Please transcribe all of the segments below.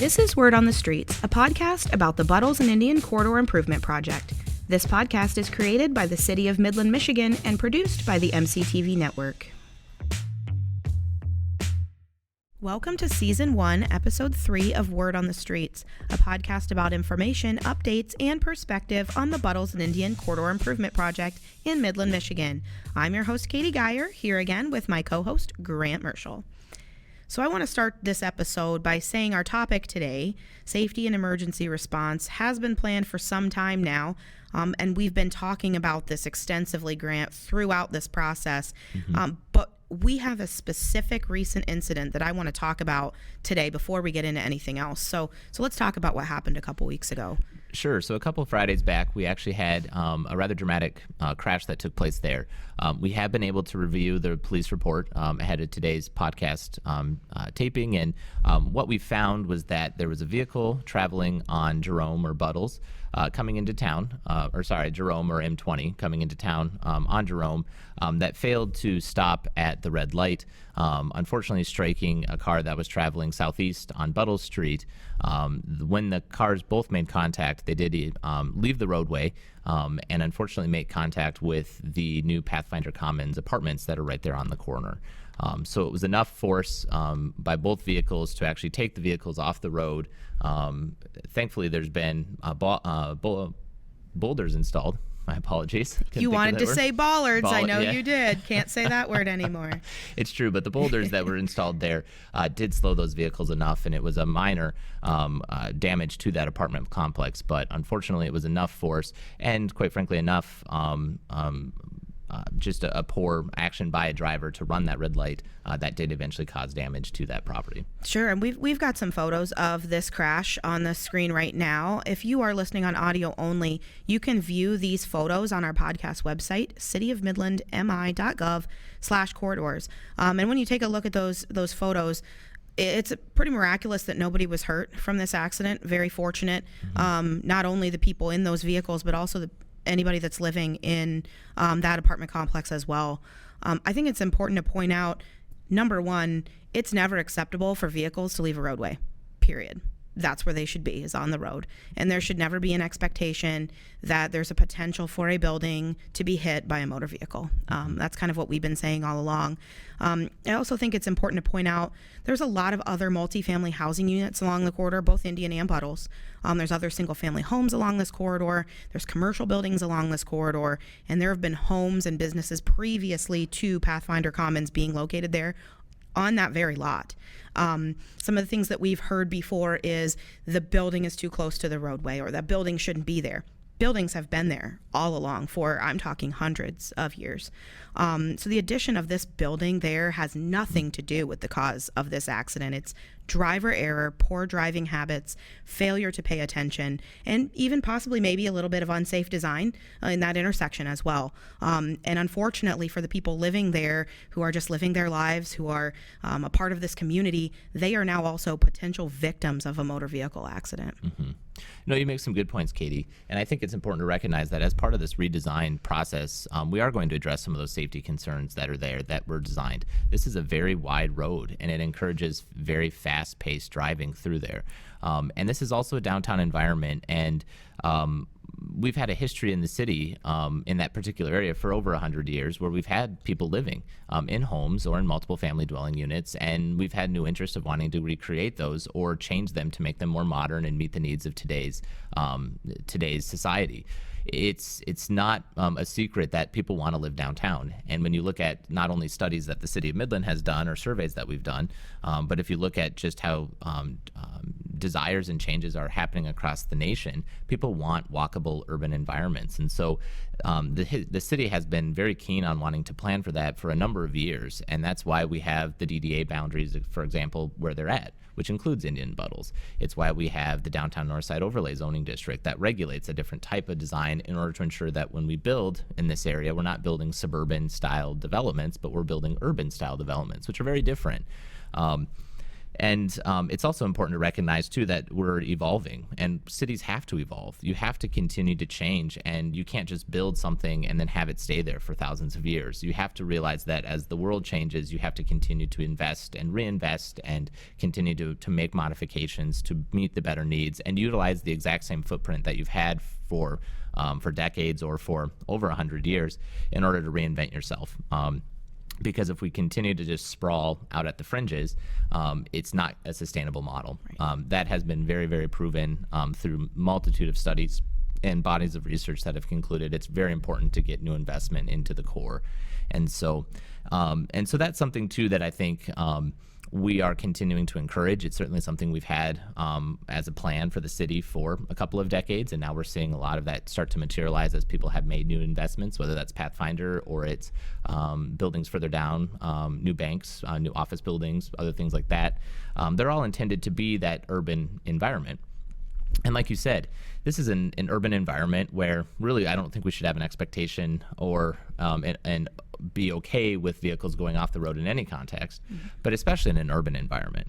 This is Word on the Streets, a podcast about the Buttles and Indian Corridor Improvement Project. This podcast is created by the City of Midland, Michigan, and produced by the MCTV Network. Welcome to Season 1, Episode 3 of Word on the Streets, a podcast about information, updates, and perspective on the Buttles and Indian Corridor Improvement Project in Midland, Michigan. I'm your host, Katie Geyer, here again with my co-host, Grant Merschel. So I want to start this episode by saying our topic today, safety and emergency response, has been planned for some time now, and we've been talking about this extensively, Grant, throughout this process, but we have a specific recent incident that I want to talk about today before we get into anything else. So let's talk about what happened a couple weeks ago. Sure. So a couple of Fridays back, we actually had a rather dramatic crash that took place there. We have been able to review the police report ahead of today's podcast taping, and what we found was that there was a vehicle traveling on Jerome or Buttles coming into town, Jerome or M20 coming into town on Jerome that failed to stop at the red light, unfortunately striking a car that was traveling southeast on Buttles Street. When the cars both made contact, they did leave the roadway and unfortunately make contact with the new Pathfinder Commons apartments that are right there on the corner. So it was enough force by both vehicles to actually take the vehicles off the road. Thankfully, there's been boulders installed. My apologies. You wanted to say bollards. I know you did. Can't say that word anymore. It's true, but the boulders that were installed there did slow those vehicles enough, and it was a minor damage to that apartment complex. But unfortunately, it was enough force and, quite frankly, enough just a poor action by a driver to run that red light that did eventually cause damage to that property. Sure, and we've got some photos of this crash on the screen right now. If you are listening on audio only, you can view these photos on our podcast website, cityofmidlandmi.gov/corridors. And when you take a look at those photos, it's pretty miraculous that nobody was hurt from this accident. Very fortunate. Not only the people in those vehicles, but also anybody that's living in that apartment complex as well. I think it's important to point out, number one, it's never acceptable for vehicles to leave a roadway, period. That's where they should be, is on the road. And there should never be an expectation that there's a potential for a building to be hit by a motor vehicle. That's kind of what we've been saying all along. I also think it's important to point out there's a lot of other multifamily housing units along the corridor, both Indian and Buttles. There's other single-family homes along this corridor. There's commercial buildings along this corridor. And there have been homes and businesses previously to Pathfinder Commons being located there on that very lot. Some of the things that we've heard before is the building is too close to the roadway, or that building shouldn't be there. Buildings have been there all along for, I'm talking, hundreds of years. So the addition of this building there has nothing to do with the cause of this accident. It's driver error, poor driving habits, failure to pay attention, and even possibly maybe a little bit of unsafe design in that intersection as well. And unfortunately for the people living there who are just living their lives, who are a part of this community, they are now also potential victims of a motor vehicle accident. No, you make some good points, Katie. And I think it's important to recognize that as part of this redesign process, we are going to address some of those safety concerns that are there that were designed. This is a very wide road, and it encourages very fast-paced driving through there. And this is also a downtown environment, and we've had a history in the city in that particular area for over 100 years where we've had people living in homes or in multiple family dwelling units, and we've had new interest of wanting to recreate those or change them to make them more modern and meet the needs of today's society. It's not a secret that people want to live downtown. And when you look at not only studies that the City of Midland has done or surveys that we've done, but if you look at just how desires and changes are happening across the nation, people want walkable urban environments. And so the city has been very keen on wanting to plan for that for a number of years. And that's why we have the DDA boundaries, for example, where they're at, which includes Indian Buttles. It's why we have the Downtown Northside Overlay Zoning District that regulates a different type of design in order to ensure that when we build in this area, we're not building suburban style developments, but we're building urban style developments, which are very different. And it's also important to recognize, too, that we're evolving and cities have to evolve. You have to continue to change, and you can't just build something and then have it stay there for thousands of years. You have to realize that as the world changes, you have to continue to invest and reinvest and continue to make modifications to meet the better needs and utilize the exact same footprint that you've had for decades or for over 100 years in order to reinvent yourself. Because if we continue to just sprawl out at the fringes, it's not a sustainable model. Right. That has been very, very proven through multitude of studies and bodies of research that have concluded it's very important to get new investment into the core. And so that's something, too, that I think we are continuing to encourage. It's certainly something we've had as a plan for the city for a couple of decades, and now we're seeing a lot of that start to materialize as people have made new investments, whether that's Pathfinder or it's buildings further down, new banks, new office buildings, other things like that. They're all intended to be that urban environment. And like you said, this is an urban environment where really I don't think we should have an expectation or and be okay with vehicles going off the road in any context, but especially in an urban environment.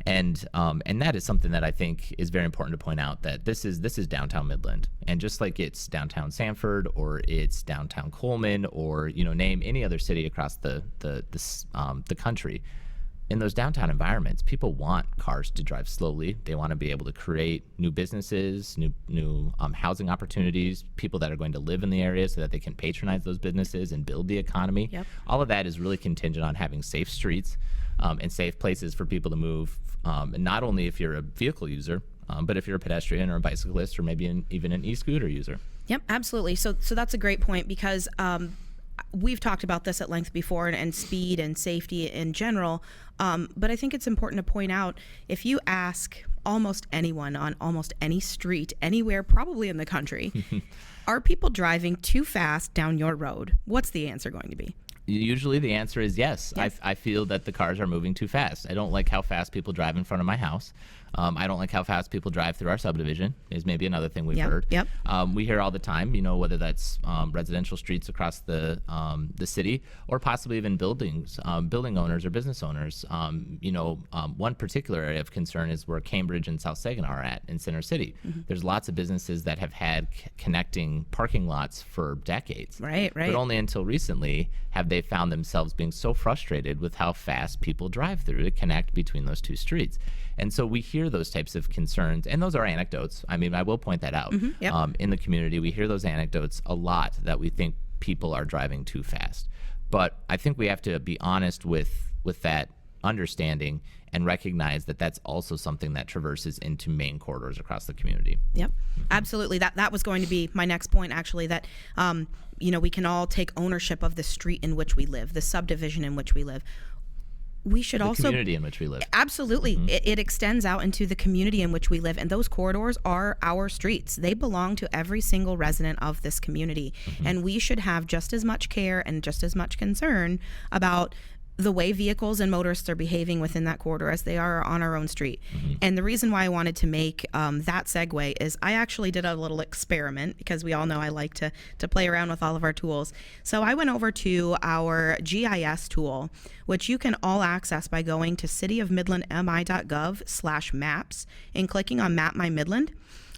And that is something that I think is very important to point out, that this is downtown Midland, and just like it's downtown Sanford or it's downtown Coleman or name any other city across the country. In those downtown environments, people want cars to drive slowly. They want to be able to create new businesses, new housing opportunities, people that are going to live in the area so that they can patronize those businesses and build the economy. Yep. All of that is really contingent on having safe streets and safe places for people to move, and not only if you're a vehicle user, but if you're a pedestrian or a bicyclist or maybe even an e-scooter user. Yep, absolutely. So that's a great point, because we've talked about this at length before, and speed and safety in general. But I think it's important to point out, if you ask almost anyone on almost any street, anywhere, probably in the country, are people driving too fast down your road? What's the answer going to be? Usually the answer is yes. I feel that the cars are moving too fast. I don't like how fast people drive in front of my house. I don't like how fast people drive through our subdivision, is maybe another thing we've heard. Yep. We hear all the time, whether that's residential streets across the city or possibly even buildings, building owners or business owners. One particular area of concern is where Cambridge and South Saginaw are at in Center City. Mm-hmm. There's lots of businesses that have had connecting parking lots for decades. Right. But only until recently have they found themselves being so frustrated with how fast people drive through to connect between those two streets. And so we hear those types of concerns, and those are anecdotes. I mean, I will point that out. Mm-hmm, yep. In the community, we hear those anecdotes a lot, that we think people are driving too fast. But I think we have to be honest with that understanding and recognize that that's also something that traverses into main corridors across the community. Yep, absolutely. That was going to be my next point, actually, that we can all take ownership of the street in which we live, the subdivision in which we live. We should also the community in which we live. Absolutely. Mm-hmm. It extends out into the community in which we live, and those corridors are our streets. They belong to every single resident of this community. Mm-hmm. And we should have just as much care and just as much concern about the way vehicles and motorists are behaving within that corridor as they are on our own street. Mm-hmm. And the reason why I wanted to make that segue is I actually did a little experiment, because we all know I like to play around with all of our tools. So I went over to our GIS tool, which you can all access by going to cityofmidlandmi.gov/maps and clicking on Map My Midland.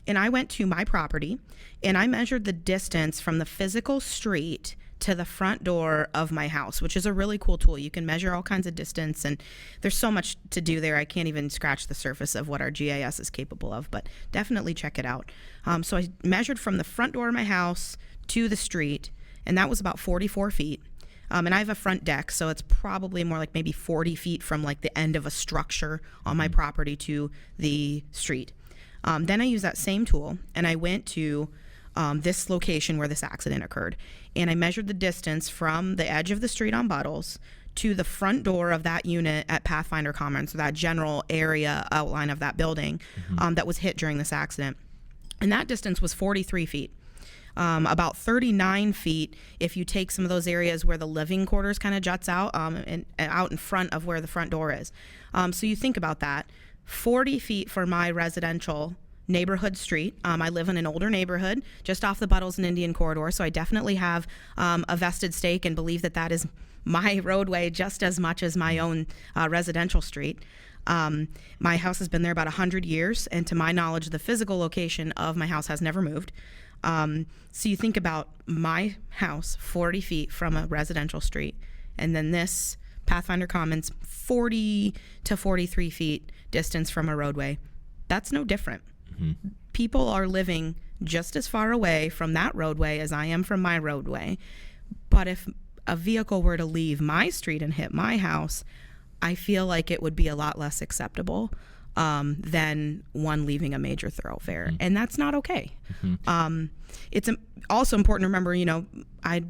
And I went to my property and I measured the distance from the physical street to the front door of my house, which is a really cool tool. You can measure all kinds of distance, and there's so much to do there. I can't even scratch the surface of what our GIS is capable of, but definitely check it out. So I measured from the front door of my house to the street, and that was about 44 feet. And I have a front deck, so it's probably more like maybe 40 feet from like the end of a structure on my property to the street. Then I used that same tool, and I went to this location where this accident occurred, and I measured the distance from the edge of the street on Buttles to the front door of that unit at Pathfinder Commons, so that general area outline of that building that was hit during this accident. And that distance was 43 feet. About 39 feet if you take some of those areas where the living quarters kind of juts out and out in front of where the front door is. So you think about that. 40 feet for my residential neighborhood street. I live in an older neighborhood just off the Buttles and Indian corridor, so I definitely have a vested stake and believe that is my roadway just as much as my own residential street. My house has been there about 100 years, and to my knowledge, the physical location of my house has never moved. So you think about my house 40 feet from a residential street, and then this Pathfinder Commons 40 to 43 feet distance from a roadway. That's no different. People are living just as far away from that roadway as I am from my roadway. But if a vehicle were to leave my street and hit my house, I feel like it would be a lot less acceptable than one leaving a major thoroughfare. And that's not okay. It's also important to remember, I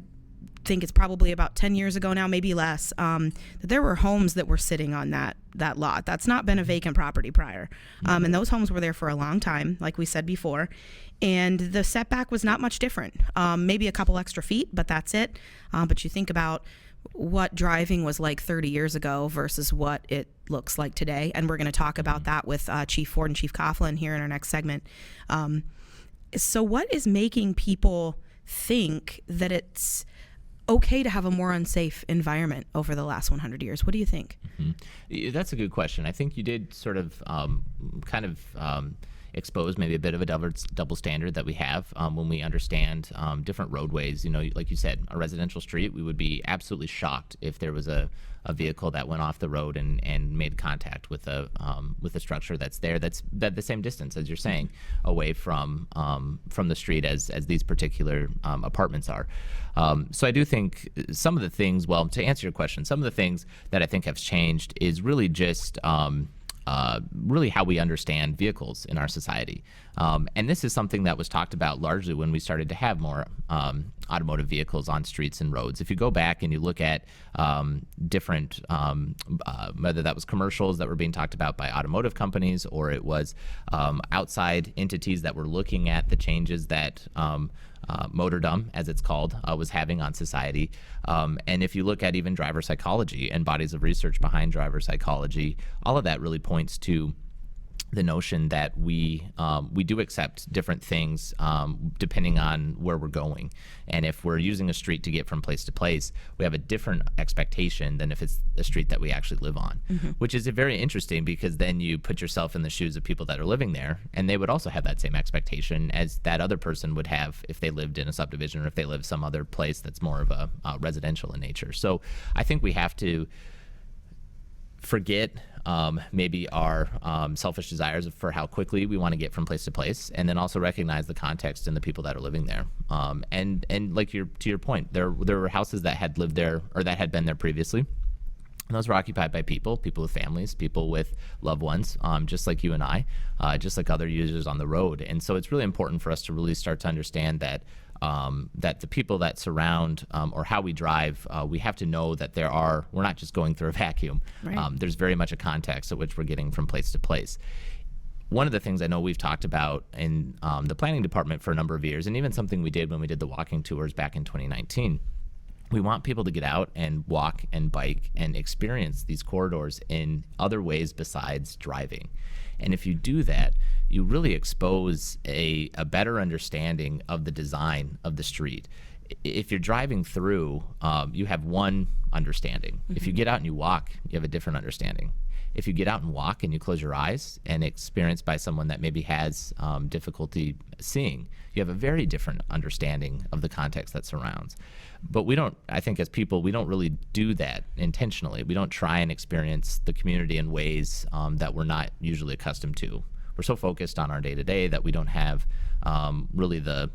think it's probably about 10 years ago now, maybe less, that there were homes that were sitting on that lot. That's not been a vacant property prior. And those homes were there for a long time, like we said before. And the setback was not much different. Maybe a couple extra feet, but that's it. But you think about what driving was like 30 years ago versus what it looks like today. And we're going to talk about that with Chief Ford and Chief Coughlin here in our next segment. So what is making people think that it's okay to have a more unsafe environment over the last 100 years? What do you think? That's a good question. I think you did sort of expose maybe a bit of a double standard that we have when we understand different roadways. Like you said, a residential street, we would be absolutely shocked if there was a vehicle that went off the road and made contact with a structure that's the same distance, as you're saying, away from the street as these particular apartments are. So I do think some of the things, to answer your question, some of the things that I think have changed is really just really how we understand vehicles in our society. And this is something that was talked about largely when we started to have more automotive vehicles on streets and roads. If you go back and you look at different, whether that was commercials that were being talked about by automotive companies, or it was outside entities that were looking at the changes that motordom, as it's called, was having on society. And if you look at even driver psychology and bodies of research behind driver psychology, all of that really points to the notion that we do accept different things depending on where we're going. And if we're using a street to get from place to place, we have a different expectation than if it's a street that we actually live on, which is very interesting, because then you put yourself in the shoes of people that are living there, and they would also have that same expectation as that other person would have if they lived in a subdivision, or if they lived some other place that's more of a residential in nature. So I think we have to forget maybe our selfish desires for how quickly we want to get from place to place, and then also recognize the context and the people that are living there. And like to your point, there were houses that had lived there, or that had been there previously. And those were occupied by people with families, people with loved ones, just like you and I, just like other users on the road. And so it's really important for us to really start to understand that that the people that surround or how we drive, we have to know that we're not just going through a vacuum. Right. There's very much a context at which we're getting from place to place. One of the things I know we've talked about in the planning department for a number of years, and even something we did when we did the walking tours back in 2019, we want people to get out and walk and bike and experience these corridors in other ways besides driving. And if you do that, you really expose a better understanding of the design of the street. If you're driving through, you have one understanding. If you get out and you walk, you have a different understanding. If you get out and walk and you close your eyes and experienced by someone that maybe has difficulty seeing, you have a very different understanding of the context that surrounds. But I think as people, we don't really do that intentionally. We don't try and experience the community in ways that we're not usually accustomed to. We're so focused on our day-to-day that we don't have really the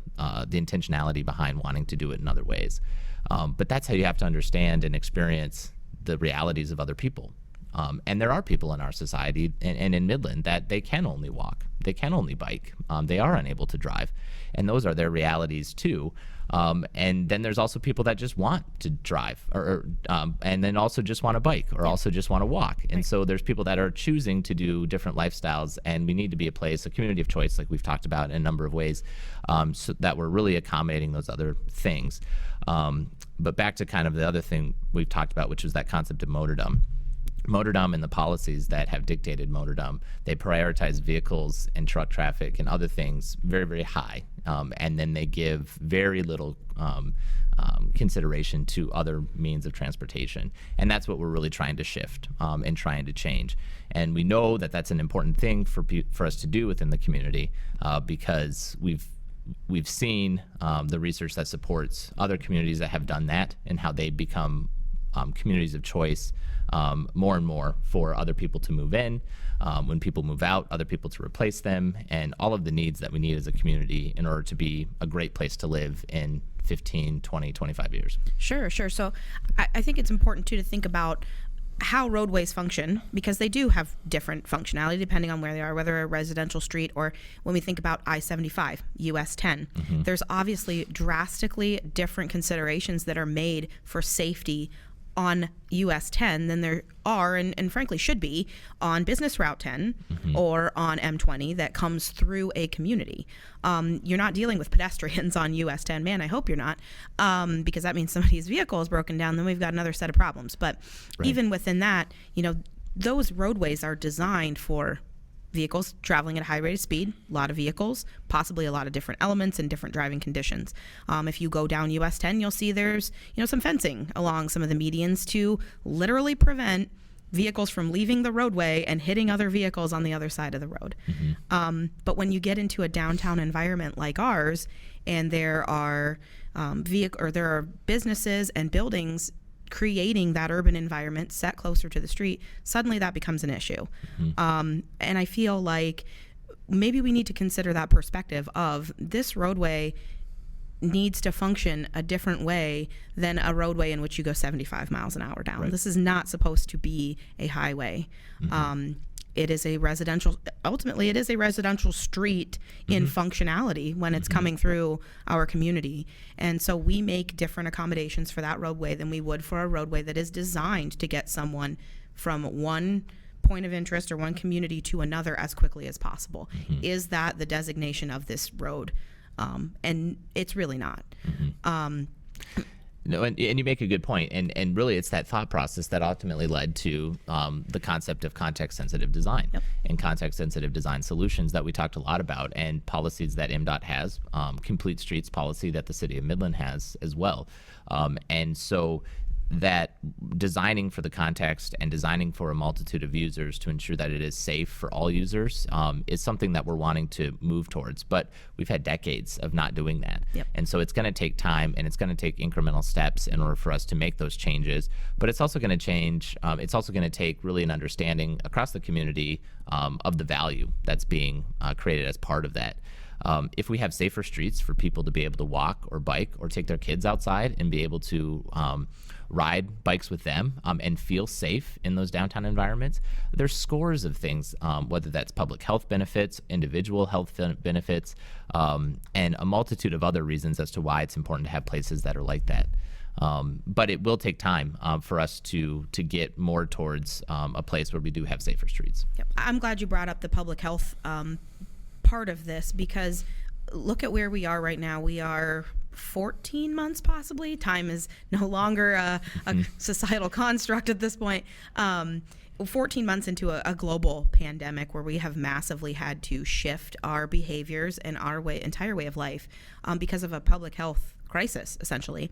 intentionality behind wanting to do it in other ways. But that's how you have to understand and experience the realities of other people. And there are people in our society and in Midland that they can only walk, they can only bike, they are unable to drive, and those are their realities too. And then there's also people that just want to drive, and then also just want to bike, or also just want to walk. And Right. so there's people that are choosing to do different lifestyles, and we need to be a community of choice, like we've talked about in a number of ways, so that we're really accommodating those other things. But back to kind of the other thing we've talked about, which was that concept of motordom. Motordom and the policies that have dictated Motordom, they prioritize vehicles and truck traffic and other things very, very high. And then they give very little consideration to other means of transportation. And that's what we're really trying to shift and trying to change. And we know that that's an important thing for us to do within the community because we've seen the research that supports other communities that have done that and how they become communities of choice more and more for other people to move in. When people move out, other people to replace them, and all of the needs that we need as a community in order to be a great place to live in 15, 20, 25 years. Sure. So I think it's important too to think about how roadways function, because they do have different functionality depending on where they are, whether a residential street or when we think about I-75, US 10. There's obviously drastically different considerations that are made for safety on US 10 than there are and frankly should be on Business Route 10 or on M20 that comes through a community. You're not dealing with pedestrians on US 10. Man, I hope you're not, because that means somebody's vehicle is broken down. Then we've got another set of problems. But even within that, those roadways are designed for vehicles traveling at a high rate of speed, a lot of vehicles, possibly a lot of different elements and different driving conditions. If you go down US 10, you'll see there's some fencing along some of the medians to literally prevent vehicles from leaving the roadway and hitting other vehicles on the other side of the road. But when you get into a downtown environment like ours, and there are there are businesses and buildings creating that urban environment set closer to the street, suddenly that becomes an issue. And I feel like maybe we need to consider that perspective of this roadway needs to function a different way than a roadway in which you go 75 miles an hour down. This is not supposed to be a highway. It is ultimately it is a residential street in functionality when it's coming through our community. And so we make different accommodations for that roadway than we would for a roadway that is designed to get someone from one point of interest or one community to another as quickly as possible. Is that the designation of this road? And it's really not. No, and you make a good point, and really it's that thought process that ultimately led to the concept of context-sensitive design and context-sensitive design solutions that we talked a lot about, and policies that MDOT has, Complete Streets policy that the City of Midland has as well. And so that designing for the context and designing for a multitude of users to ensure that it is safe for all users is something that we're wanting to move towards. But we've had decades of not doing that. And so it's going to take time and it's going to take incremental steps in order for us to make those changes. But it's also going to change. It's also going to take really an understanding across the community of the value that's being created as part of that. If we have safer streets for people to be able to walk or bike or take their kids outside and be able to ride bikes with them and feel safe in those downtown environments, there's scores of things, whether that's public health benefits, individual health benefits, and a multitude of other reasons as to why it's important to have places that are like that. But it will take time for us to get more towards a place where we do have safer streets. I'm glad you brought up the public health part of this, because look at where we are right now. We are 14 months possibly. Time is no longer a societal construct at this point. 14 months into a global pandemic where we have massively had to shift our behaviors and our entire way of life because of a public health crisis, essentially.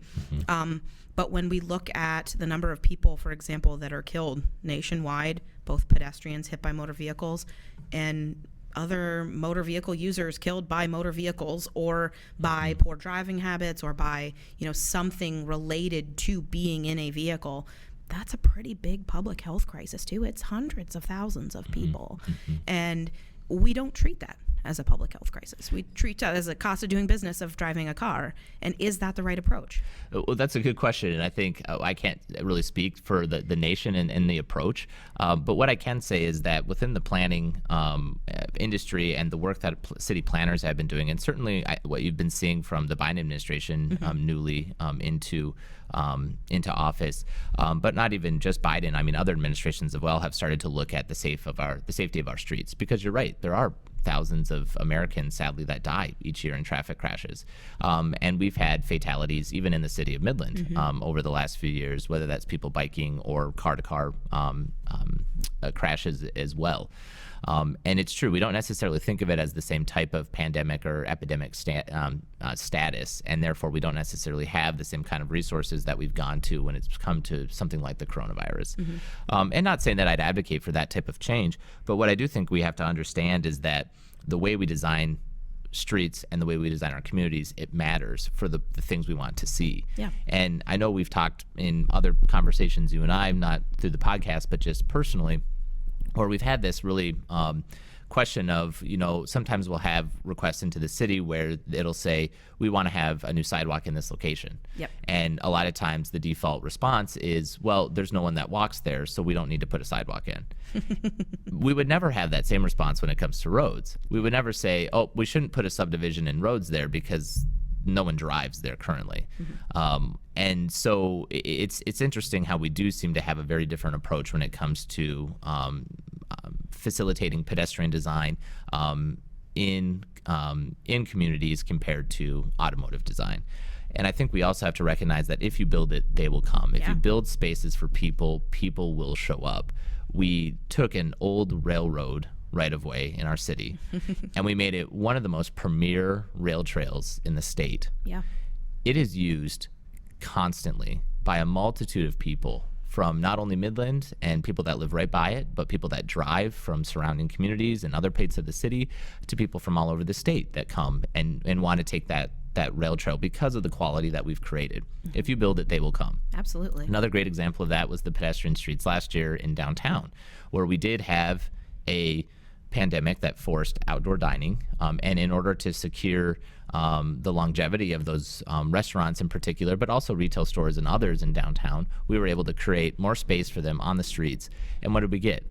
But when we look at the number of people, for example, that are killed nationwide, both pedestrians hit by motor vehicles and other motor vehicle users killed by motor vehicles or by poor driving habits or by something related to being in a vehicle, that's a pretty big public health crisis too. It's hundreds of thousands of people. And we don't treat that as a public health crisis. We treat that as a cost of doing business of driving a car. And is that the right approach? Well, that's a good question. And I think I can't really speak for the nation and the approach. But what I can say is that within the planning industry and the work that city planners have been doing, and certainly what you've been seeing from the Biden administration newly into office, but not even just Biden. I mean, other administrations as well have started to look at the safety of our streets, because you're right, there are thousands of Americans, sadly, that die each year in traffic crashes. And we've had fatalities even in the city of Midland over the last few years, whether that's people biking or car-to-car crashes as well. And it's true, we don't necessarily think of it as the same type of pandemic or epidemic status, and therefore we don't necessarily have the same kind of resources that we've gone to when it's come to something like the coronavirus. And not saying that I'd advocate for that type of change, but what I do think we have to understand is that the way we design streets and the way we design our communities, it matters for the things we want to see. Yeah. And I know we've talked in other conversations, you and I, not through the podcast, but just personally, or we've had this really question of, sometimes we'll have requests into the city where it'll say, we want to have a new sidewalk in this location. Yep. And a lot of times the default response is, well, there's no one that walks there, so we don't need to put a sidewalk in. We would never have that same response when it comes to roads. We would never say, oh, we shouldn't put a subdivision in roads there because no one drives there currently. And so it's interesting how we do seem to have a very different approach when it comes to facilitating pedestrian design in communities compared to automotive design. And I think we also have to recognize that if you build it, they will come. If you build spaces for people, people will show up. We took an old railroad right-of-way in our city, and we made it one of the most premier rail trails in the state. Yeah. It is used constantly by a multitude of people from not only Midland and people that live right by it, but people that drive from surrounding communities and other parts of the city, to people from all over the state that come and want to take that rail trail because of the quality that we've created. If you build it, they will come. Absolutely. Another great example of that was the pedestrian streets last year in downtown, where we did have a pandemic that forced outdoor dining, and in order to secure the longevity of those restaurants in particular, but also retail stores and others in downtown, we were able to create more space for them on the streets. And what did we get?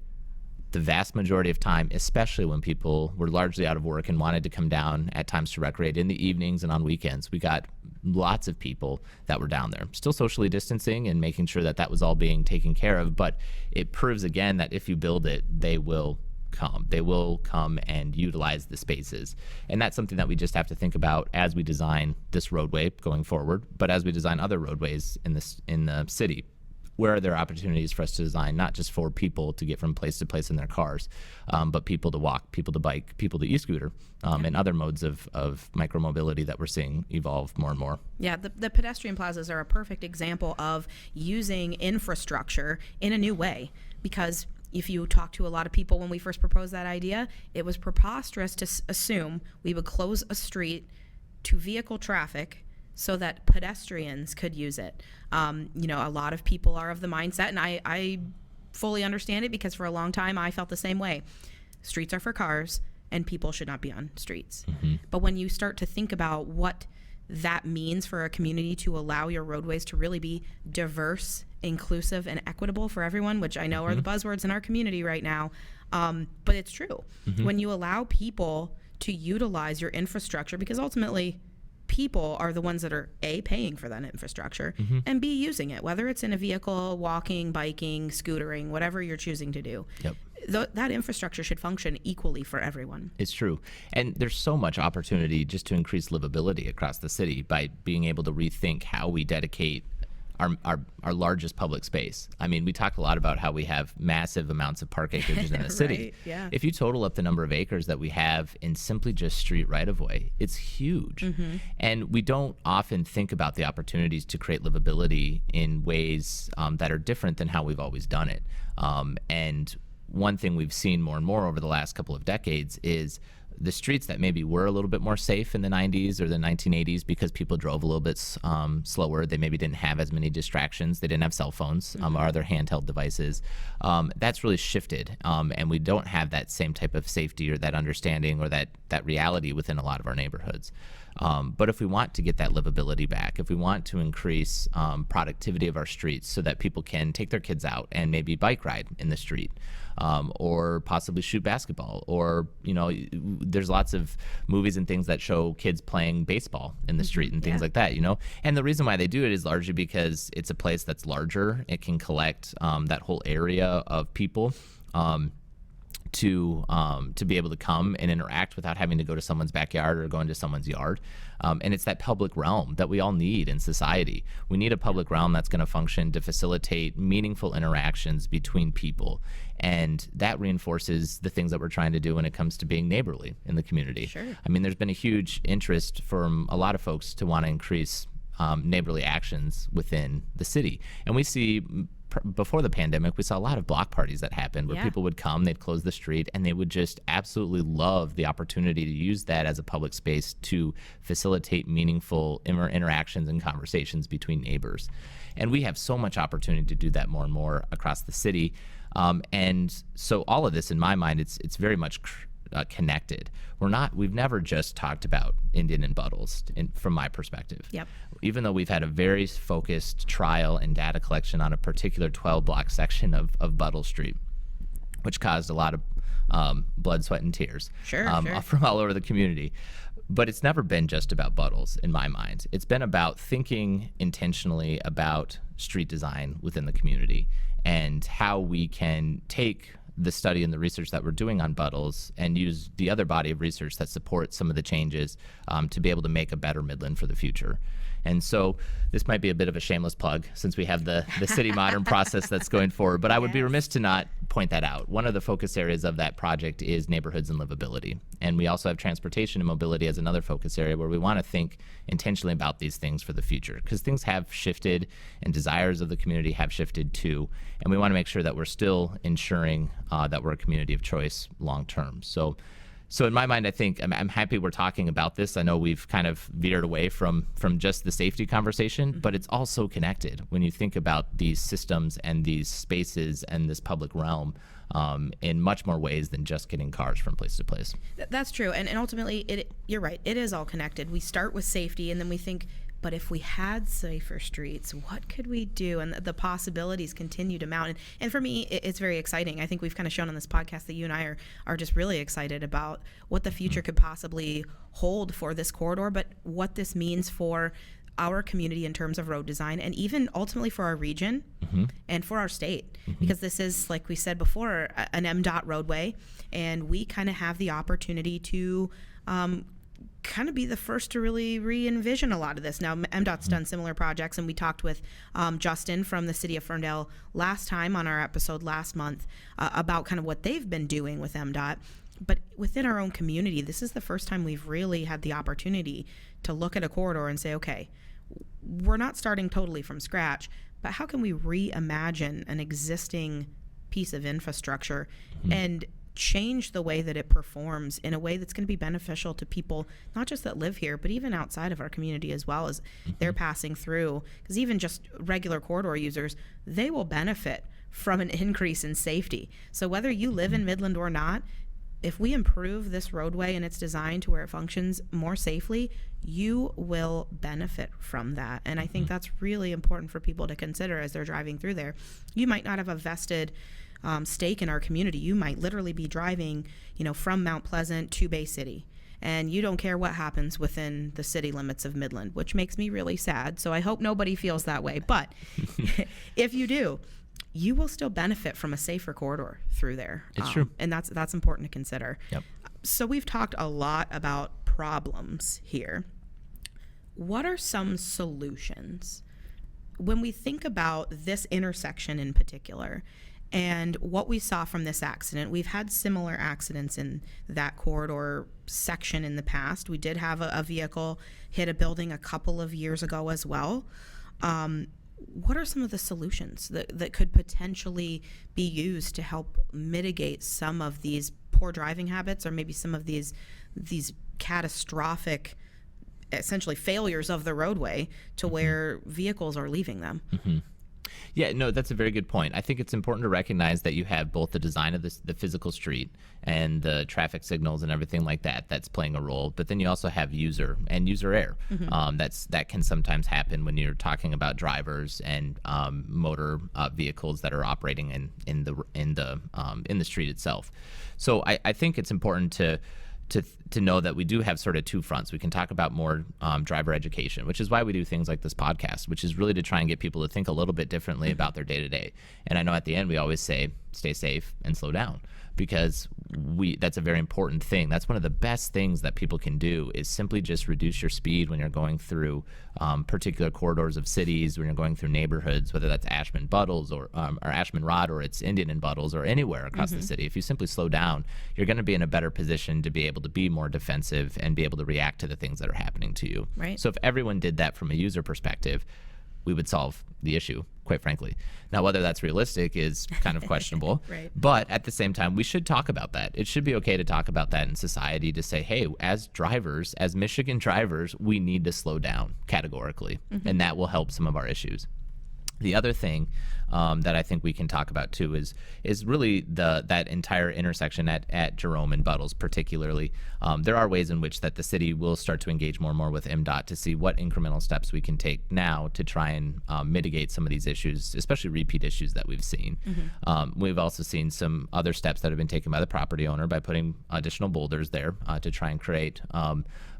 The vast majority of time, especially when people were largely out of work and wanted to come down at times to recreate in the evenings and on weekends, we got lots of people that were down there, still socially distancing and making sure that that was all being taken care of. But it proves again that if you build it, they will come. They will come and utilize the spaces. And that's something that we just have to think about as we design this roadway going forward, but as we design other roadways in the city. Where are there opportunities for us to design, not just for people to get from place to place in their cars, but people to walk, people to bike, people to e-scooter, and other modes of micromobility that we're seeing evolve more and more. Yeah, the pedestrian plazas are a perfect example of using infrastructure in a new way, because if you talk to a lot of people when we first proposed that idea, it was preposterous to assume we would close a street to vehicle traffic so that pedestrians could use it. A lot of people are of the mindset, and I fully understand it, because for a long time I felt the same way. Streets are for cars, and people should not be on streets. But when you start to think about what that means for a community to allow your roadways to really be diverse, inclusive, and equitable for everyone, which I know are the buzzwords in our community right now, but it's true. When you allow people to utilize your infrastructure, because ultimately people are the ones that are A, paying for that infrastructure, and B, using it, whether it's in a vehicle, walking, biking, scootering, whatever you're choosing to do. Yep. That infrastructure should function equally for everyone. It's true. And there's so much opportunity just to increase livability across the city by being able to rethink how we dedicate our largest public space. I mean, we talk a lot about how we have massive amounts of park acreage in the city. Right, yeah. If you total up the number of acres that we have in simply just street right-of-way, it's huge. And we don't often think about the opportunities to create livability in ways that are different than how we've always done it. And one thing we've seen more and more over the last couple of decades is the streets that maybe were a little bit more safe in the 90s or the 1980s because people drove a little bit slower. They maybe didn't have as many distractions. They didn't have cell phones or other handheld devices. That's really shifted, and we don't have that same type of safety or that understanding or that reality within a lot of our neighborhoods. But if we want to get that livability back, if we want to increase productivity of our streets so that people can take their kids out and maybe bike ride in the street, or possibly shoot basketball, or there's lots of movies and things that show kids playing baseball in the street and things like that, and the reason why they do it is largely because it's a place that's larger. It can collect that whole area of people. to be able to come and interact without having to go to someone's backyard or go into someone's yard. And it's that public realm that we all need in society. We need a public realm that's going to function to facilitate meaningful interactions between people. And that reinforces the things that we're trying to do when it comes to being neighborly in the community. Sure. I mean, there's been a huge interest from a lot of folks to want to increase neighborly actions within the city. And we see before the pandemic, we saw a lot of block parties that happened where people would come, they'd close the street, and they would just absolutely love the opportunity to use that as a public space to facilitate meaningful interactions and conversations between neighbors. And we have so much opportunity to do that more and more across the city. And so all of this, in my mind, it's very much connected. We've never just talked about Indian and Buttles from my perspective. Yep. Even though we've had a very focused trial and data collection on a particular 12-block section of Buttles Street, which caused a lot of blood, sweat, and tears from all over the community. But it's never been just about Buttles, in my mind. It's been about thinking intentionally about street design within the community and how we can take the study and the research that we're doing on Buttles and use the other body of research that supports some of the changes to be able to make a better Midland for the future. And so this might be a bit of a shameless plug since we have the City Modern process that's going forward, but I would be remiss to not point that out. One of the focus areas of that project is neighborhoods and livability. And we also have transportation and mobility as another focus area where we want to think intentionally about these things for the future because things have shifted and desires of the community have shifted too. And we want to make sure that we're still ensuring that we're a community of choice long term. So in my mind, I think I'm happy we're talking about this. I know we've kind of veered away from just the safety conversation, but it's all so connected when you think about these systems and these spaces and this public realm in much more ways than just getting cars from place to place. That's true. And ultimately, you're right. It is all connected. We start with safety and then we think, but if we had safer streets, what could we do? And the possibilities continue to mount. And for me, it's very exciting. I think we've kind of shown on this podcast that you and I are just really excited about what the future could possibly hold for this corridor, but what this means for our community in terms of road design and even ultimately for our region and for our state. Because this is, like we said before, an MDOT roadway, and we kind of have the opportunity to kind of be the first to really re-envision a lot of this. Now, MDOT's done similar projects, and we talked with Justin from the City of Ferndale last time on our episode last month about kind of what they've been doing with MDOT. But within our own community, this is the first time we've really had the opportunity to look at a corridor and say, okay, we're not starting totally from scratch, but how can we reimagine an existing piece of infrastructure and change the way that it performs in a way that's going to be beneficial to people, not just that live here, but even outside of our community as well as they're passing through. Because even just regular corridor users, they will benefit from an increase in safety. So whether you live in Midland or not, if we improve this roadway and its design to where it functions more safely, you will benefit from that. And I think that's really important for people to consider as they're driving through there. You might not have a vested stake in our community. You might literally be driving, from Mount Pleasant to Bay City, and you don't care what happens within the city limits of Midland, which makes me really sad. So I hope nobody feels that way. But if you do, you will still benefit from a safer corridor through there. It's true. And that's important to consider. Yep. So we've talked a lot about problems here. What are some solutions? When we think about this intersection in particular, and what we saw from this accident, we've had similar accidents in that corridor section in the past. We did have a vehicle hit a building a couple of years ago as well. What are some of the solutions that could potentially be used to help mitigate some of these poor driving habits, or maybe some of these catastrophic, essentially failures of the roadway to where vehicles are leaving them? Yeah, no, that's a very good point. I think it's important to recognize that you have both the design of the physical street and the traffic signals and everything like that that's playing a role, but then you also have user error. That can sometimes happen when you're talking about drivers and motor vehicles that are operating in the street itself. So I think it's important to know that we do have sort of two fronts. We can talk about more driver education, which is why we do things like this podcast, which is really to try and get people to think a little bit differently about their day-to-day. And I know at the end we always say, stay safe and slow down, because that's a very important thing. That's one of the best things that people can do is simply just reduce your speed when you're going through particular corridors of cities, when you're going through neighborhoods, whether that's Ashman Buttles or Ashman Rod, or it's Indian and Buttles, or anywhere across the city. If you simply slow down, you're going to be in a better position to be able to be more defensive and be able to react to the things that are happening to you. Right. So if everyone did that from a user perspective, we would solve the issue, quite frankly. Now, whether that's realistic is kind of questionable. Right. But at the same time, we should talk about that. It should be okay to talk about that in society, to say, hey, as drivers, as Michigan drivers, we need to slow down categorically, and that will help some of our issues. The other thing that I think we can talk about too is really that entire intersection at Jerome and Buttles particularly. There are ways in which that the city will start to engage more and more with MDOT to see what incremental steps we can take now to try and mitigate some of these issues, especially repeat issues that we've seen. We've also seen some other steps that have been taken by the property owner by putting additional boulders there to try and create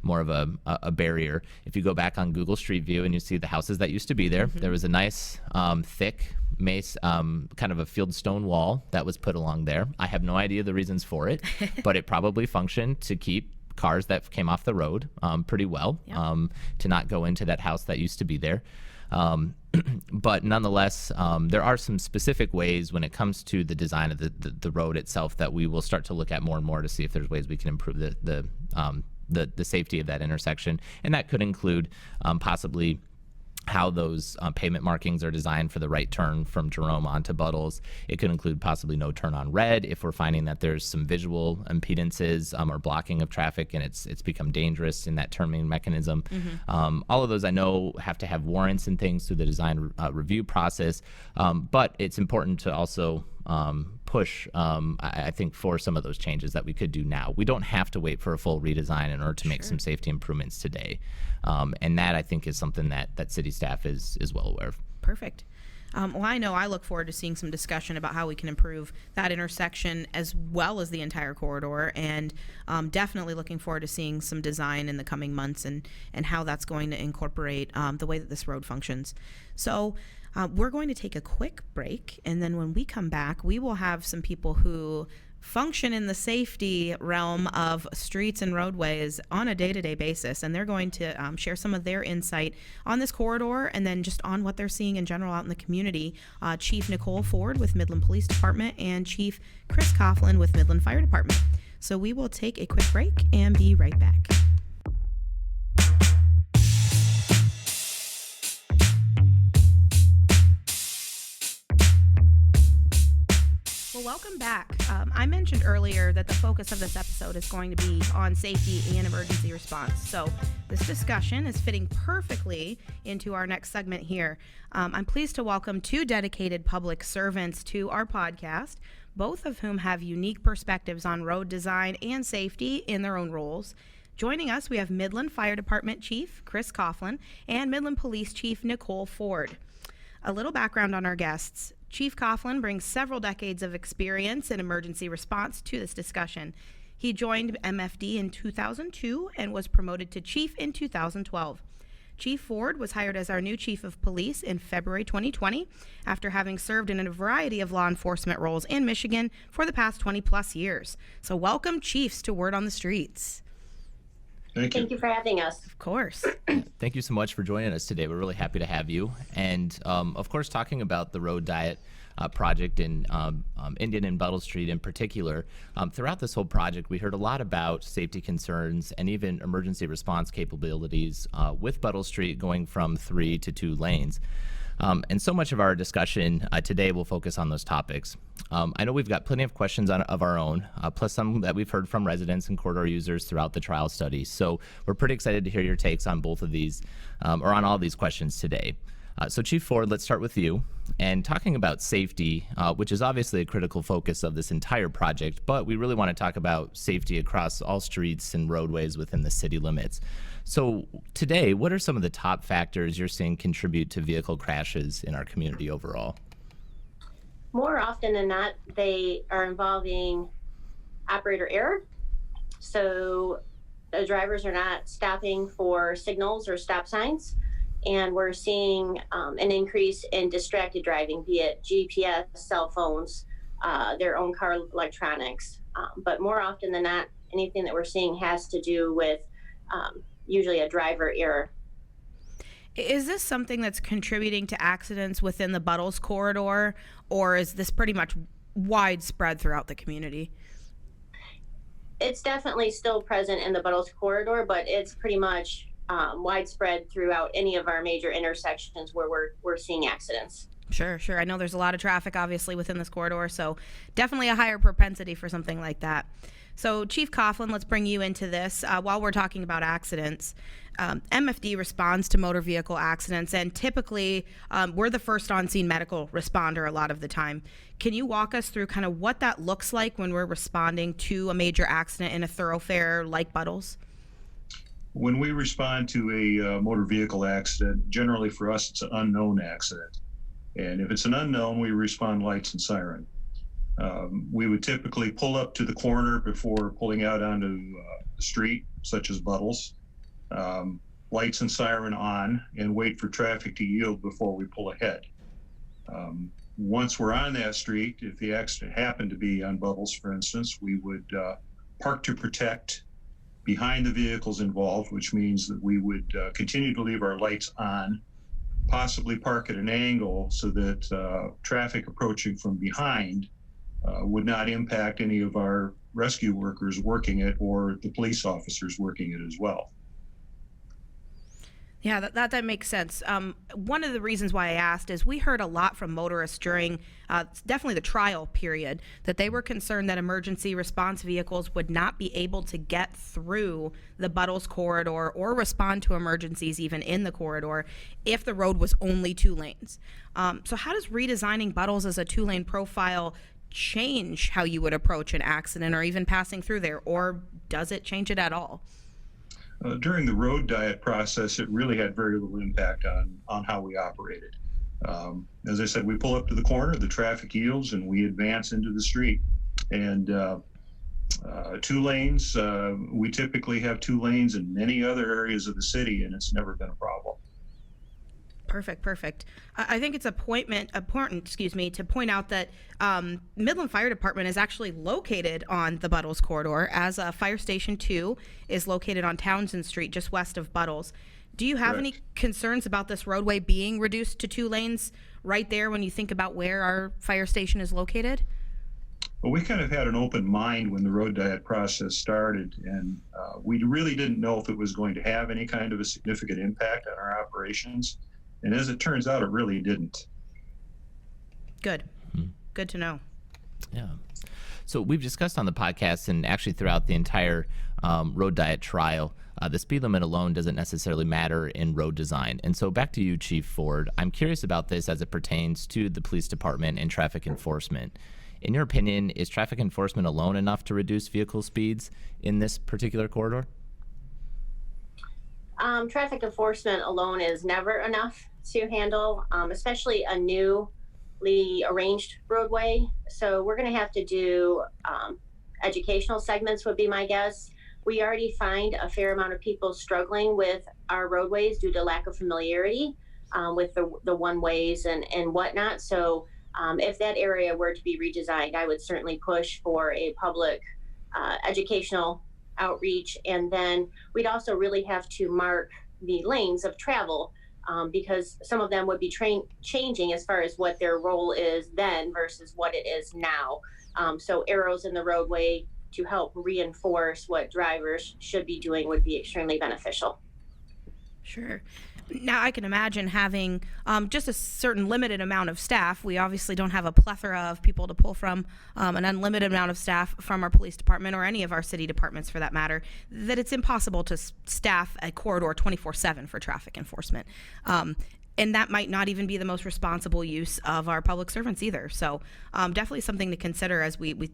more of a barrier. If you go back on Google Street View and you see the houses that used to be there, there was a nice thick mace, kind of a field stone wall that was put along there. I have no idea the reasons for it, but it probably functioned to keep cars that came off the road pretty well, to not go into that house that used to be there. But nonetheless, there are some specific ways when it comes to the design of the road itself that we will start to look at more and more to see if there's ways we can improve the safety of that intersection. And that could include possibly how those pavement markings are designed for the right turn from Jerome onto Buttles. It could include possibly no turn on red if we're finding that there's some visual impedances or blocking of traffic and it's become dangerous in that turning mechanism. All of those I know have to have warrants and things through the design review process, but it's important to also push, I think, for some of those changes that we could do now. We don't have to wait for a full redesign in order to make some safety improvements today. And that, I think, is something that city staff is well aware of. Perfect. Well, I know I look forward to seeing some discussion about how we can improve that intersection as well as the entire corridor, and definitely looking forward to seeing some design in the coming months and how that's going to incorporate the way that this road functions. So we're going to take a quick break, and then when we come back, we will have some people who function in the safety realm of streets and roadways on a day-to-day basis, and they're going to share some of their insight on this corridor and then just on what they're seeing in general out in the community. Chief Nicole Ford with Midland Police Department and Chief Chris Coughlin with Midland Fire Department. So we will take a quick break and be right back. Well, welcome back. I mentioned earlier that the focus of this episode is going to be on safety and emergency response. So this discussion is fitting perfectly into our next segment here. I'm pleased to welcome two dedicated public servants to our podcast, both of whom have unique perspectives on road design and safety in their own roles. Joining us, we have Midland Fire Department Chief Chris Coughlin and Midland Police Chief Nicole Ford. A little background on our guests. Chief Coughlin brings several decades of experience in emergency response to this discussion. He joined MFD in 2002 and was promoted to chief in 2012. Chief Ford was hired as our new chief of police in February 2020 after having served in a variety of law enforcement roles in Michigan for the past 20 plus years. So welcome, chiefs, to Word on the Streets. Thank you for having us. Of course. Thank you so much for joining us today. We're really happy to have you. And of course, talking about the road diet project in Indian and Buttles Street in particular, throughout this whole project, we heard a lot about safety concerns and even emergency response capabilities with Buttles Street going from 3 to 2 lanes. And so much of our discussion today will focus on those topics. I know we've got plenty of questions of our own, plus some that we've heard from residents and corridor users throughout the trial study. So we're pretty excited to hear your takes on both of these, or on all these questions today. So Chief Ford, let's start with you. And talking about safety, which is obviously a critical focus of this entire project, but we really want to talk about safety across all streets and roadways within the city limits. So today, what are some of the top factors you're seeing contribute to vehicle crashes in our community overall? More often than not, they are involving operator error. So the drivers are not stopping for signals or stop signs. And we're seeing an increase in distracted driving, be it GPS, cell phones, their own car electronics. But more often than not, anything that we're seeing has to do with usually a driver error. Is this something that's contributing to accidents within the Buttles corridor, or is this pretty much widespread throughout the community? It's definitely still present in the Buttles corridor, but it's pretty much widespread throughout any of our major intersections where we're seeing accidents. Sure. I know there's a lot of traffic, obviously, within this corridor, so definitely a higher propensity for something like that. So, Chief Coughlin, let's bring you into this. While we're talking about accidents, MFD responds to motor vehicle accidents, and typically we're the first on-scene medical responder a lot of the time. Can you walk us through kind of what that looks like when we're responding to a major accident in a thoroughfare like Buttles? When we respond to a motor vehicle accident, generally for us it's an unknown accident. And if it's an unknown, we respond lights and siren. We would typically pull up to the corner before pulling out onto the street, such as Buttles, lights and siren on, and wait for traffic to yield before we pull ahead. Once we're on that street, if the accident happened to be on Buttles, for instance, we would park to protect behind the vehicles involved, which means that we would continue to leave our lights on, possibly park at an angle so that traffic approaching from behind would not impact any of our rescue workers working it or the police officers working it as well. Yeah, that makes sense. One of the reasons why I asked is we heard a lot from motorists during definitely the trial period that they were concerned that emergency response vehicles would not be able to get through the Buttles corridor or respond to emergencies even in the corridor if the road was only 2 lanes. So how does redesigning Buttles as a 2-lane profile change how you would approach an accident or even passing through there, or does it change it at all? During the road diet process, it really had very little impact on how we operated. As I said, we pull up to the corner, the traffic yields, and we advance into the street. And 2 lanes, we typically have 2 lanes in many other areas of the city, and it's never been a problem. Perfect. I think it's important, to point out that Midland Fire Department is actually located on the Buttles corridor, as Fire Station 2 is located on Townsend Street, just west of Buttles. Do you have any concerns about this roadway being reduced to 2 lanes right there when you think about where our fire station is located? Well, we kind of had an open mind when the road diet process started, and we really didn't know if it was going to have any kind of a significant impact on our operations. And as it turns out, it really didn't. Good to know. Yeah. So we've discussed on the podcast and actually throughout the entire road diet trial, the speed limit alone doesn't necessarily matter in road design. And so back to you, Chief Ford. I'm curious about this as it pertains to the police department and traffic enforcement. In your opinion, is traffic enforcement alone enough to reduce vehicle speeds in this particular corridor? Traffic enforcement alone is never enough to handle, especially a newly arranged roadway. So we're going to have to do educational segments would be my guess. We already find a fair amount of people struggling with our roadways due to lack of familiarity with the one-ways and whatnot. So if that area were to be redesigned, I would certainly push for a public educational outreach. And then we'd also really have to mark the lanes of travel because some of them would be changing as far as what their role is then versus what it is now. So arrows in the roadway to help reinforce what drivers should be doing would be extremely beneficial. Sure. Now, I can imagine having just a certain limited amount of staff. We obviously don't have a plethora of people to pull from, an unlimited amount of staff from our police department or any of our city departments for that matter, that it's impossible to staff a corridor 24/7 for traffic enforcement. And that might not even be the most responsible use of our public servants either. So definitely something to consider as we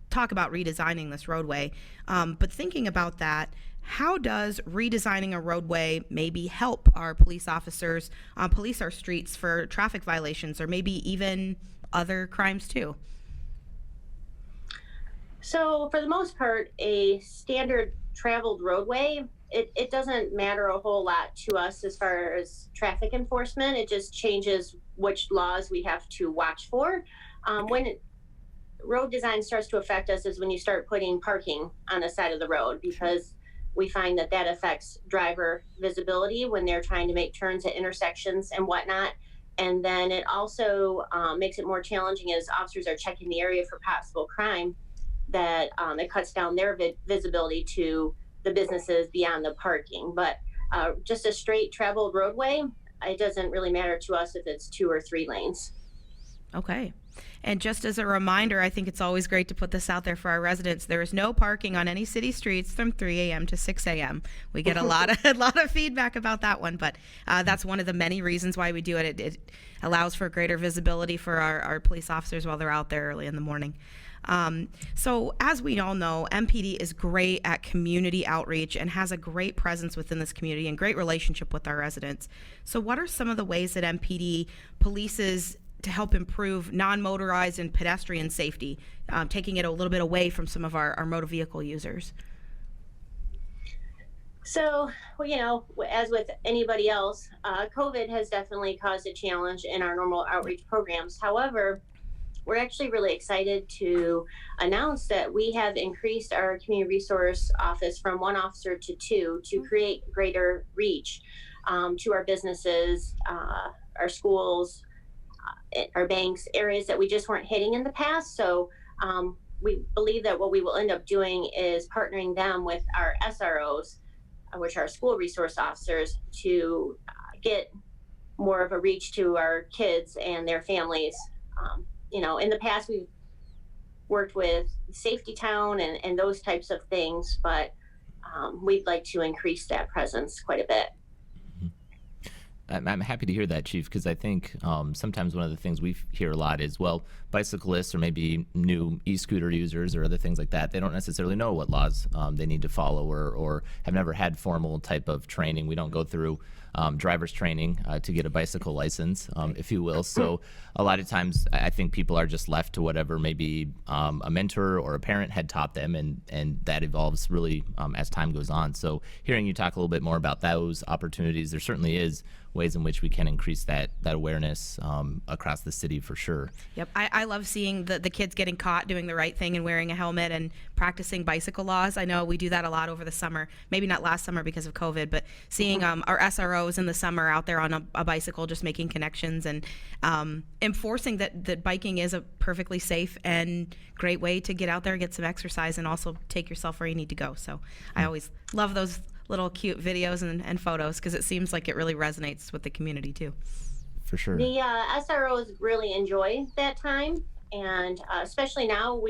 talk about redesigning this roadway. But thinking about that, how does redesigning a roadway maybe help our police officers police our streets for traffic violations or maybe even other crimes too? So for the most part, a standard traveled roadway, it doesn't matter a whole lot to us as far as traffic enforcement. It just changes which laws we have to watch for. road design starts to affect us is when you start putting parking on the side of the road, because we find that that affects driver visibility when they're trying to make turns at intersections and whatnot. And then it also makes it more challenging as officers are checking the area for possible crime, that it cuts down their visibility to the businesses beyond the parking. But just a straight traveled roadway, it doesn't really matter to us if it's 2 or 3 lanes. Okay. And just as a reminder, I think it's always great to put this out there for our residents. There is no parking on any city streets from 3 a.m. to 6 a.m. We get a lot of feedback about that one, but that's one of the many reasons why we do it. It allows for greater visibility for our police officers while they're out there early in the morning. So as we all know, MPD is great at community outreach and has a great presence within this community and great relationship with our residents. So what are some of the ways that MPD polices to help improve non-motorized and pedestrian safety, taking it a little bit away from some of our motor vehicle users? So, as with anybody else, COVID has definitely caused a challenge in our normal outreach programs. However, we're actually really excited to announce that we have increased our community resource office from 1 officer to 2 to create greater reach to our businesses, our schools, our banks, areas that we just weren't hitting in the past. So we believe that what we will end up doing is partnering them with our SROs, which are school resource officers, to get more of a reach to our kids and their families. In the past, we've worked with Safety Town and those types of things, but we'd like to increase that presence quite a bit. I'm happy to hear that, Chief, because I think sometimes one of the things we hear a lot is, well, bicyclists or maybe new e-scooter users or other things like that, they don't necessarily know what laws they need to follow or have never had formal type of training. We don't go through driver's training to get a bicycle license, if you will. So a lot of times I think people are just left to whatever maybe a mentor or a parent had taught them, and that evolves really as time goes on. So hearing you talk a little bit more about those opportunities, there certainly is ways in which we can increase that awareness across the city for sure. Yep, I love seeing the kids getting caught doing the right thing and wearing a helmet and practicing bicycle laws. I know we do that a lot over the summer, maybe not last summer because of COVID, but seeing our SROs in the summer out there on a bicycle just making connections and enforcing that biking is a perfectly safe and great way to get out there, get some exercise, and also take yourself where you need to go. So I always love those little cute videos and photos because it seems like it really resonates with the community too. For sure. The SROs really enjoy that time, and especially now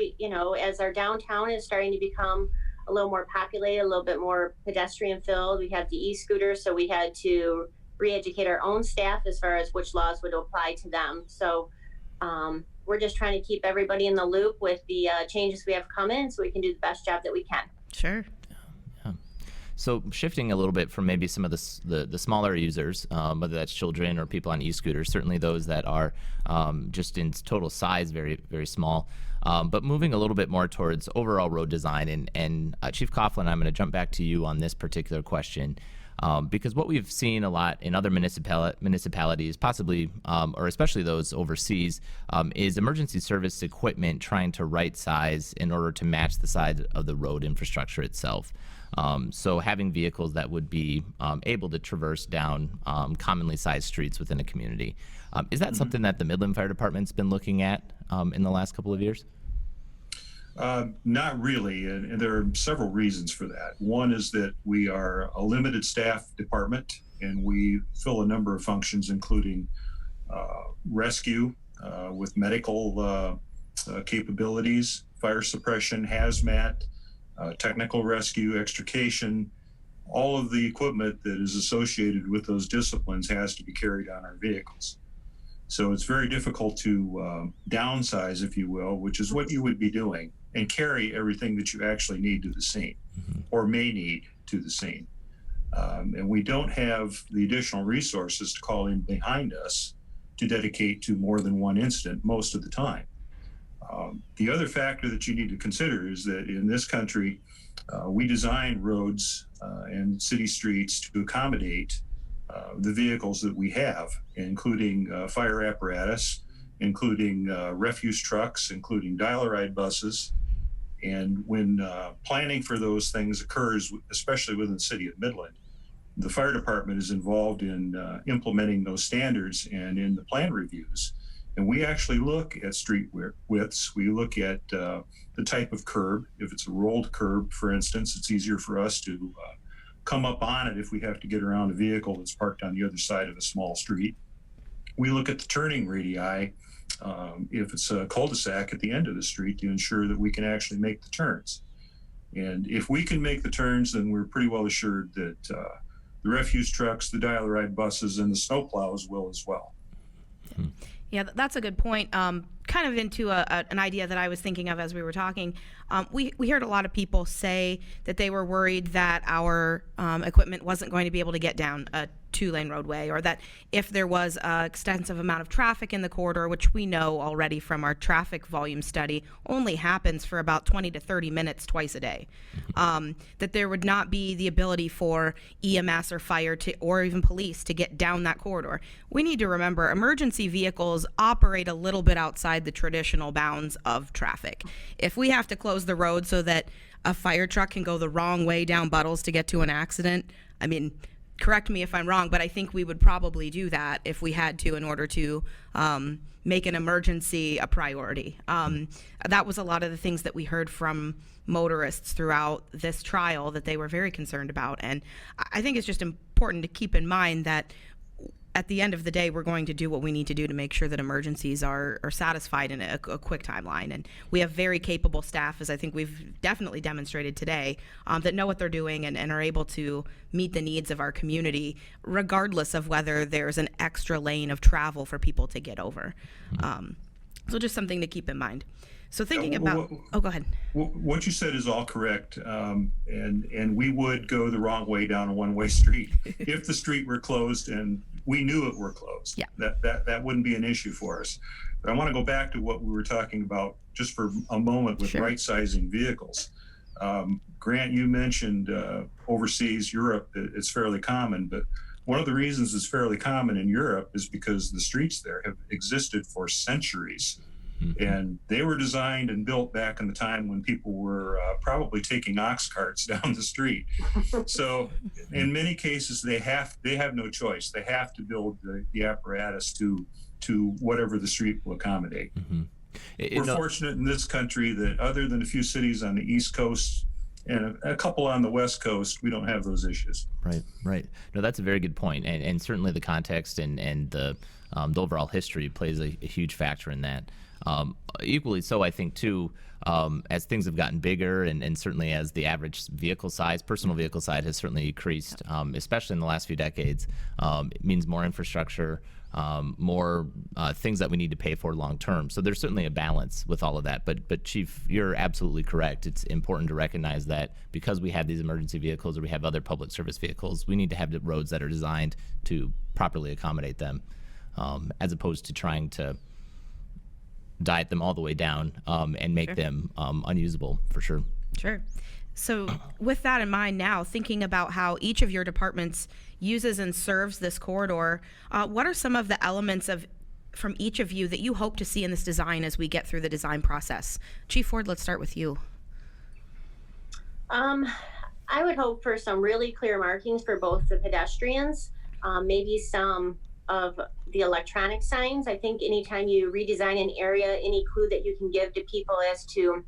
as our downtown is starting to become a little more populated, a little bit more pedestrian filled. We have the e-scooters, so we had to re-educate our own staff as far as which laws would apply to them. So we're just trying to keep everybody in the loop with the changes we have coming so we can do the best job that we can. Sure. So shifting a little bit from maybe some of the smaller users, whether that's children or people on e-scooters, certainly those that are just in total size very, very small, but moving a little bit more towards overall road design. And Chief Coughlin, I'm going to jump back to you on this particular question. Because what we've seen a lot in other municipalities, possibly, or especially those overseas, is emergency service equipment trying to right size in order to match the size of the road infrastructure itself. So having vehicles that would be able to traverse down commonly sized streets within a community. Is that something that the Midland Fire Department's been looking at in the last couple of years? Not really, and there are several reasons for that. One is that we are a limited staff department, and we fill a number of functions, including rescue with medical capabilities, fire suppression, hazmat, technical rescue, extrication. All of the equipment that is associated with those disciplines has to be carried on our vehicles. So it's very difficult to downsize, if you will, which is what you would be doing, and carry everything that you actually need to the scene or may need to the scene. And we don't have the additional resources to call in behind us to dedicate to more than one incident most of the time. The other factor that you need to consider is that in this country, we design roads and city streets to accommodate the vehicles that we have, including fire apparatus including refuse trucks, including dial-a-ride buses. And when planning for those things occurs, especially within the City of Midland, the fire department is involved in implementing those standards and in the plan reviews. And we actually look at street widths. We look at the type of curb. If it's a rolled curb, for instance, it's easier for us to come up on it if we have to get around a vehicle that's parked on the other side of a small street. We look at the turning radii if it's a cul-de-sac at the end of the street to ensure that we can actually make the turns. And if we can make the turns, then we're pretty well assured that the refuse trucks, the dial-a-ride buses, and the snowplows will as well. Yeah, that's a good point. Kind of into an idea that I was thinking of as we were talking. We heard a lot of people say that they were worried that our equipment wasn't going to be able to get down a 2-lane roadway, or that if there was an extensive amount of traffic in the corridor, which we know already from our traffic volume study only happens for about 20 to 30 minutes twice a day, that there would not be the ability for EMS or fire to, or even police to get down that corridor. We need to remember emergency vehicles operate a little bit outside the traditional bounds of traffic. If we have to close the road so that a fire truck can go the wrong way down Buttles to get to an accident, I mean, correct me if I'm wrong, but I think we would probably do that if we had to in order to make an emergency a priority. That was a lot of the things that we heard from motorists throughout this trial that they were very concerned about. And I think it's just important to keep in mind that at the end of the day, we're going to do what we need to do to make sure that emergencies are satisfied in a quick timeline. And we have very capable staff, as I think we've definitely demonstrated today, that know what they're doing and are able to meet the needs of our community, regardless of whether there's an extra lane of travel for people to get over. So just something to keep in mind. So thinking about, go ahead. What you said is all correct, and we would go the wrong way down a one-way street if the street were closed and we knew it were closed. Yeah. That wouldn't be an issue for us. But I want to go back to what we were talking about just for a moment with right-sizing vehicles. Grant, you mentioned overseas, Europe, it's fairly common, but one of the reasons it's fairly common in Europe is because the streets there have existed for centuries. And they were designed and built back in the time when people were probably taking ox carts down the street. So in many cases, they have no choice. They have to build the apparatus to whatever the street will accommodate. We're fortunate in this country that other than a few cities on the East Coast and a couple on the West Coast, we don't have those issues. Right. No, that's a very good point. And certainly the context and the overall history plays a huge factor in that. Equally so, I think, too, as things have gotten bigger and certainly as the average vehicle size, personal vehicle size has certainly increased, especially in the last few decades. It means more infrastructure, more things that we need to pay for long term. So there's certainly a balance with all of that. But Chief, you're absolutely correct. It's important to recognize that because we have these emergency vehicles or we have other public service vehicles, we need to have the roads that are designed to properly accommodate them, as opposed to trying to diet them all the way down and make them unusable for sure. Sure. So with that in mind now, thinking about how each of your departments uses and serves this corridor, what are some of the elements from each of you that you hope to see in this design as we get through the design process? Chief Ford, let's start with you. I would hope for some really clear markings for both the pedestrians, maybe some of the electronic signs. I think anytime you redesign an area, any clue that you can give to people as to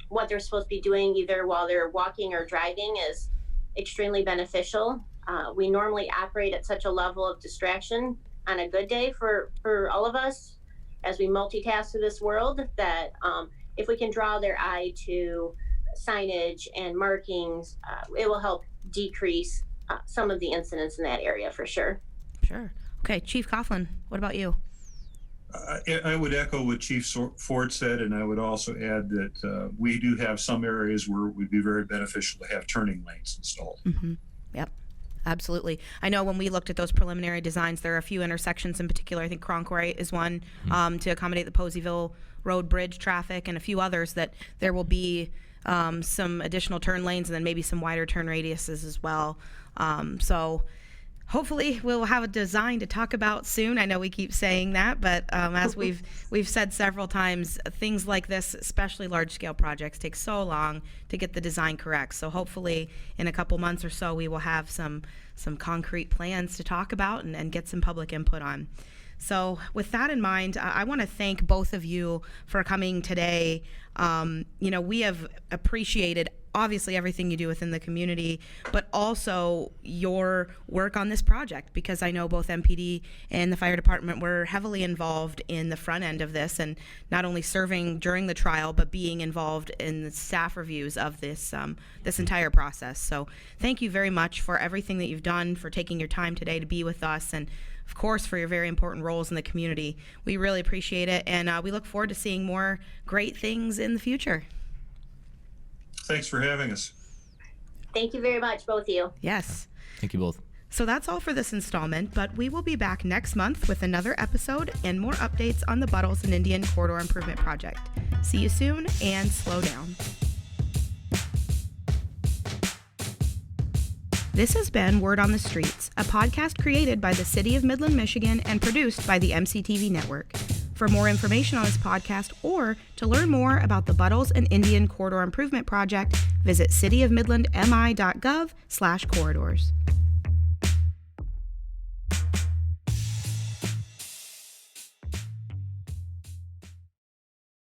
what they're supposed to be doing either while they're walking or driving is extremely beneficial. We normally operate at such a level of distraction on a good day for all of us as we multitask through this world that if we can draw their eye to signage and markings, it will help decrease some of the incidents in that area for sure. Sure. Okay, Chief Coughlin, what about you? I would echo what Chief Ford said, and I would also add that we do have some areas where it would be very beneficial to have turning lanes installed. Yep, absolutely. I know when we looked at those preliminary designs, there are a few intersections in particular. I think Cronquoy is one to accommodate the Poseyville Road Bridge traffic, and a few others that there will be some additional turn lanes and then maybe some wider turn radiuses as well. So hopefully we'll have a design to talk about soon. I know we keep saying that, but as we've said several times, things like this, especially large-scale projects, take so long to get the design correct. So hopefully in a couple months or so, we will have some concrete plans to talk about and get some public input on. So with that in mind, I want to thank both of you for coming today. We have appreciated obviously everything you do within the community, but also your work on this project, because I know both MPD and the fire department were heavily involved in the front end of this, and not only serving during the trial, but being involved in the staff reviews of this this entire process. So thank you very much for everything that you've done, for taking your time today to be with us, and of course for your very important roles in the community. We really appreciate it, and we look forward to seeing more great things in the future. Thanks for having us. Thank you very much, both of you. Yes. Thank you both. So that's all for this installment, but we will be back next month with another episode and more updates on the Buttles and Indian Corridor Improvement Project. See you soon, and slow down. This has been Word on the Streets, a podcast created by the City of Midland, Michigan, and produced by the MCTV Network. For more information on this podcast or to learn more about the Buttles and Indian Corridor Improvement Project, visit cityofmidlandmi.gov/corridors.